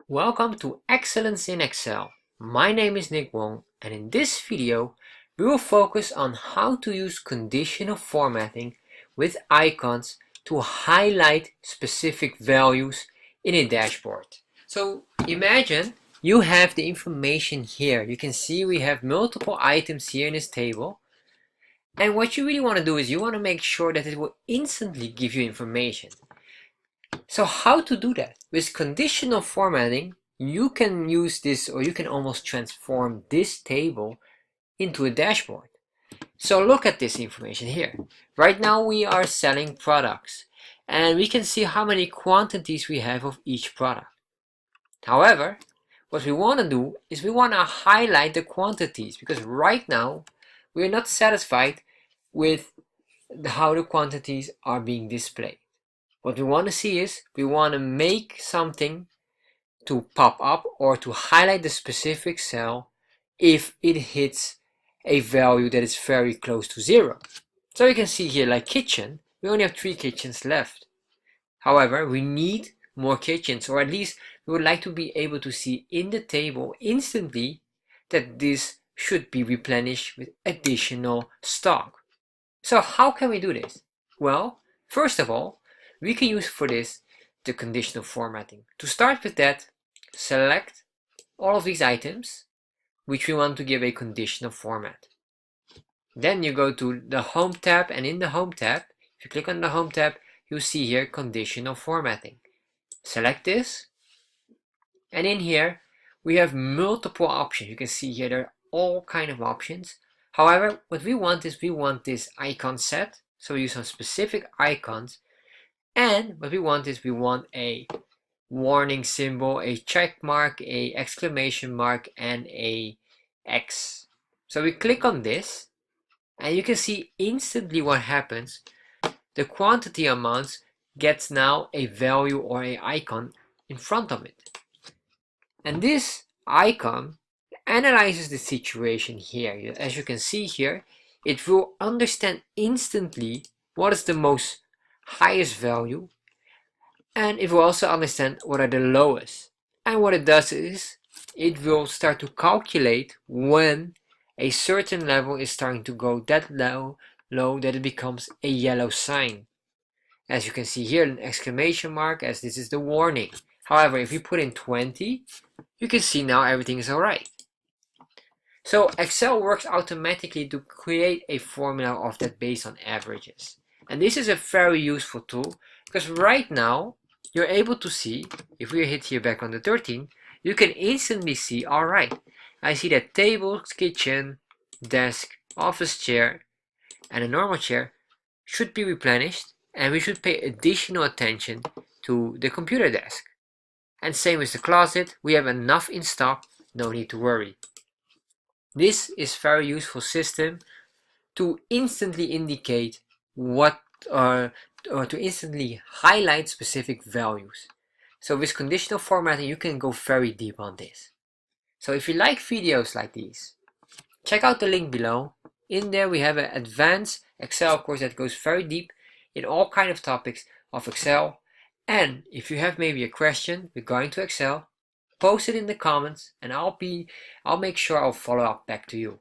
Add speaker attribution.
Speaker 1: Welcome to Excellence in Excel. My name is Nick Wong, and in this video we will focus on how to use conditional formatting with icons to highlight specific values in a dashboard. So imagine you have the information here. You can see we have multiple items here in this table, and what you really want to do is you want to make sure that it will instantly give you information. So how to do that? With conditional formatting, you can use this, or you can almost transform this table into a dashboard. So look at this information here. Right now we are selling products, and we can see how many quantities we have of each product. However, what we want to do is we want to highlight the quantities, because right now we are not satisfied with how the quantities are being displayed. What we want to see is we want to make something to pop up or to highlight the specific cell if it hits a value that is very close to 0. So you can see here, like kitchen, we only have 3 kitchens left. However, we need more kitchens, or at least we would like to be able to see in the table instantly that this should be replenished with additional stock. So how can we do this? Well, first of all, we can use for this the conditional formatting. To start with that, select all of these items which we want to give a conditional format. Then you go to the Home tab, and in the Home tab, if you click on the Home tab, you see here conditional formatting. Select this, and in here we have multiple options. You can see here there are all kind of options. However, what we want is we want this icon set, so we use some specific icons. And what we want is we want a warning symbol, a check mark, a exclamation mark, and a X. So we click on this, and you can see instantly what happens. The quantity amounts gets now a value or a icon in front of it. And this icon analyzes the situation here. As you can see here, it will understand instantly what is the most highest value, and it will also understand what are the lowest. And what it does is it will start to calculate when a certain level is starting to go that low that it becomes a yellow sign. As you can see here, an exclamation mark, as this is the warning. However, if you put in 20, you can see now everything is alright. So Excel works automatically to create a formula of that based on averages. And this is a very useful tool, because right now you're able to see, if we hit here back on the 13, you can instantly see, alright, I see that table, kitchen, desk, office chair, and a normal chair should be replenished, and we should pay additional attention to the computer desk. And same with the closet, we have enough in stock, no need to worry. This is a very useful system to instantly indicate what or to instantly highlight specific values. So with conditional formatting, you can go very deep on this. So if you like videos like these, check out the link below. In there we have an advanced Excel course that goes very deep in all kind of topics of Excel. And if you have maybe a question regarding to Excel, post it in the comments, and I'll make sure I'll follow up back to you.